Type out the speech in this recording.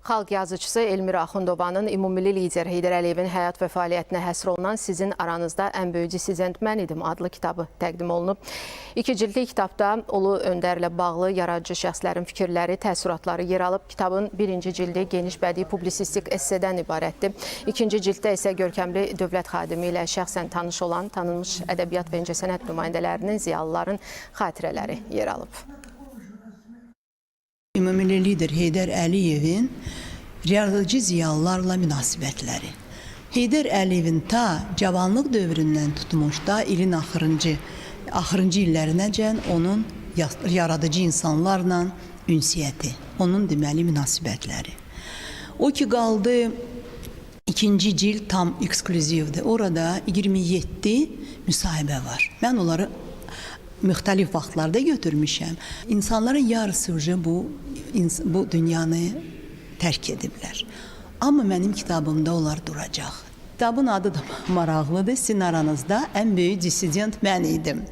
Xalq yazıcısı Elmira Axundovanın ümumilli lider Heydər Əliyevin həyat və fəaliyyətinə həsr olunan Sizin aranızda ən böyük dissident mən idim adlı kitabı təqdim olunub. 2 cildli kitabda Ulu Öndərlə bağlı yaradıcı şəxslərin fikirləri, təəssüratları yer alıb. Kitabın 1-ci cildi geniş bədii publisistik essedən ibarətdir. 2-ci cilddə isə görkəmli dövlət xadimi ilə şəxsən tanış olan tanınmış ədəbiyyat və incəsənət nümayəndələrinin, ziyalıların xatirələri yer alıb. Ümumilli lider Heydər Əliyevin yaradıcı ziyalılarla münasibətləri. Heydər Əliyevin ta cavanlıq dövründən tutmuş da ilin axırıncı illərinəcən onun yaradıcı insanlarla ünsiyyəti, onun deməli münasibətləri. O ki qaldı 2-ci cild tam eksklüzivdir. Orada 27 müsahibə var. Mən onları müxtəlif vaxtlarda götürmüşəm. İnsanların yarısı bu dünyanı tərk ediblər. Amma mənim kitabımda onlar duracaq. Kitabın adı da maraqlıdır. Sizin aranızda ən böyük dissident mən idim.